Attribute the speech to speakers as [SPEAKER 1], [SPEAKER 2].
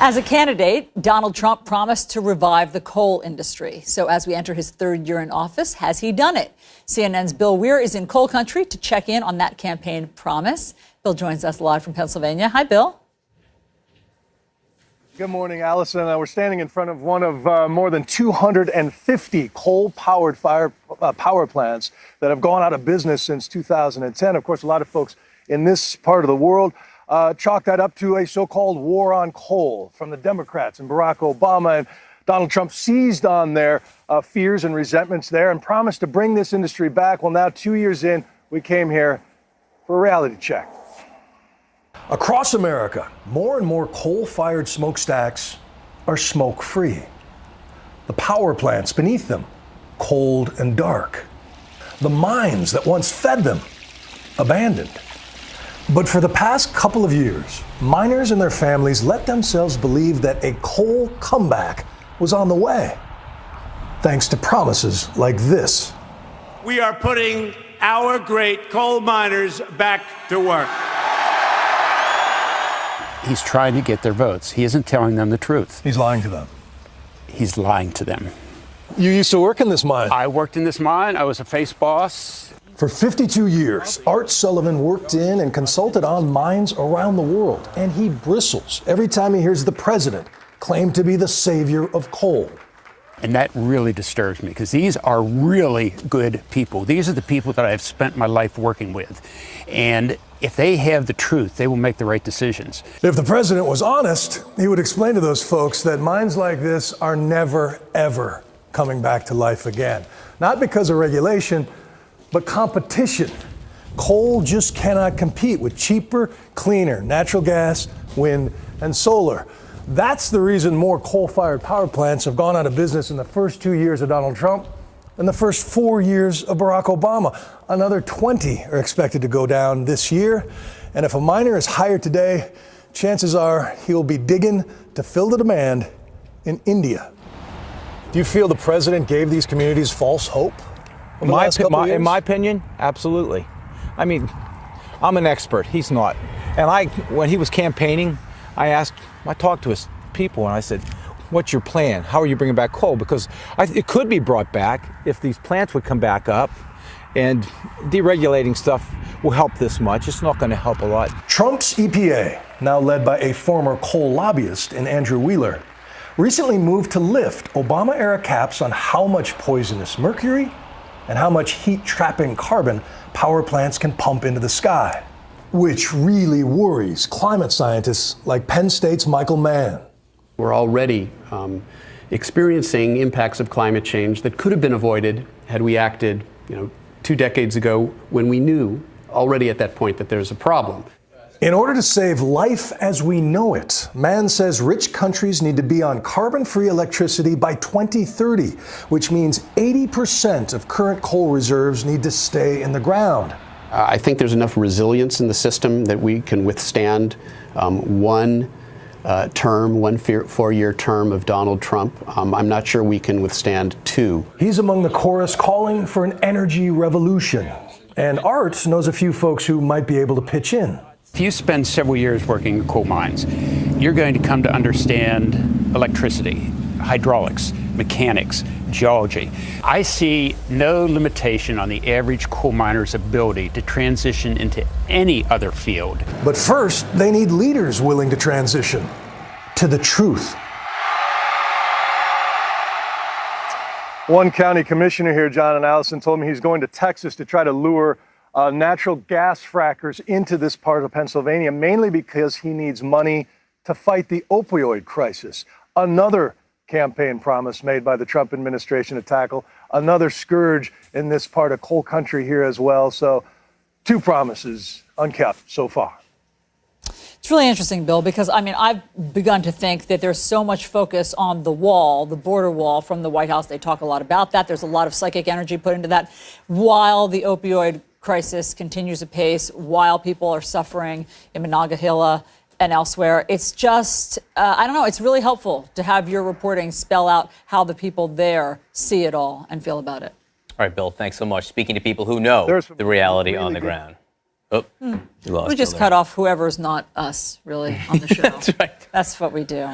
[SPEAKER 1] As a candidate, Donald Trump promised to revive the coal industry. So as we enter his third year in office, has he done it? CNN's Bill Weir is in coal country to check in on that campaign promise. Bill joins us live from Pennsylvania. Hi, Bill.
[SPEAKER 2] Good morning, Allison. We're standing in front of one of more than 250 coal-powered power plants that have gone out of business since 2010. Of course, a lot of folks in this part of the world chalk that up to a so-called war on coal from the Democrats and Barack Obama. And Donald Trump seized on their fears and resentments there and promised to bring this industry back. Well, now 2 years in, we came here for a reality check.
[SPEAKER 3] Across America, more and more coal-fired smokestacks are smoke-free. The power plants beneath them, cold and dark. The mines that once fed them, abandoned. But for the past couple of years, miners and their families let themselves believe that a coal comeback was on the way, thanks to promises like this.
[SPEAKER 4] We are putting our great coal miners back to work.
[SPEAKER 5] He's trying to get their votes. He isn't telling them the truth.
[SPEAKER 3] He's lying to them.
[SPEAKER 5] He's lying to them.
[SPEAKER 3] You used to work in this mine.
[SPEAKER 5] I worked in this mine. I was a face boss.
[SPEAKER 3] For 52 years, Art Sullivan worked in and consulted on mines around the world, and he bristles every time he hears the president claim to be the savior of coal.
[SPEAKER 5] And that really disturbs me because these are really good people. These are the people that I've spent my life working with. And if they have the truth, they will make the right decisions.
[SPEAKER 3] If the president was honest, he would explain to those folks that mines like this are never, ever coming back to life again. Not because of regulation, but competition. Coal just cannot compete with cheaper, cleaner natural gas, wind, and solar. That's the reason more coal-fired power plants have gone out of business in the first 2 years of Donald Trump and the first 4 years of Barack Obama. Another 20 are expected to go down this year. And if a miner is hired today, chances are he'll be digging to fill the demand in India. Do you feel the president gave these communities false hope?
[SPEAKER 6] In my opinion, absolutely. I mean, I'm an expert. He's not. And when he was campaigning, I talked to his people and I said, what's your plan? How are you bringing back coal? Because it could be brought back if these plants would come back up, and deregulating stuff will help this much. It's not going to help a lot.
[SPEAKER 3] Trump's EPA, now led by a former coal lobbyist in Andrew Wheeler, recently moved to lift Obama-era caps on how much poisonous mercury and how much heat-trapping carbon power plants can pump into the sky, which really worries climate scientists like Penn State's Michael Mann.
[SPEAKER 7] We're already experiencing impacts of climate change that could have been avoided had we acted, 2 decades ago when we knew already at that point that there's a problem.
[SPEAKER 3] In order to save life as we know it, Mann says rich countries need to be on carbon-free electricity by 2030, which means 80% of current coal reserves need to stay in the ground.
[SPEAKER 7] I think there's enough resilience in the system that we can withstand one 4-year term of Donald Trump. I'm not sure we can withstand 2.
[SPEAKER 3] He's among the chorus calling for an energy revolution. And Art knows a few folks who might be able to pitch in.
[SPEAKER 5] If you spend several years working in coal mines, you're going to come to understand electricity, hydraulics, mechanics, geology. I see no limitation on the average coal miner's ability to transition into any other field.
[SPEAKER 3] But first, they need leaders willing to transition to the truth.
[SPEAKER 2] One county commissioner here, John and Allison, told me he's going to Texas to try to lure natural gas frackers into this part of Pennsylvania, mainly because he needs money to fight the opioid crisis. Another campaign promise made by the Trump administration to tackle another scourge in this part of coal country here as well. So 2 promises unkept so far.
[SPEAKER 1] It's really interesting, Bill, because, I've begun to think that there's so much focus on the wall, the border wall from the White House. They talk a lot about that. There's a lot of psychic energy put into that while the opioid crisis continues apace, while people are suffering in Monongahela and elsewhere. It's just, it's really helpful to have your reporting spell out how the people there see it all and feel about it.
[SPEAKER 8] All right, Bill, thanks so much. Speaking to people who know the reality really on the ground. Oh, you lost
[SPEAKER 1] we just cut off whoever's not us, really, on the show.
[SPEAKER 8] That's right.
[SPEAKER 1] That's what we do.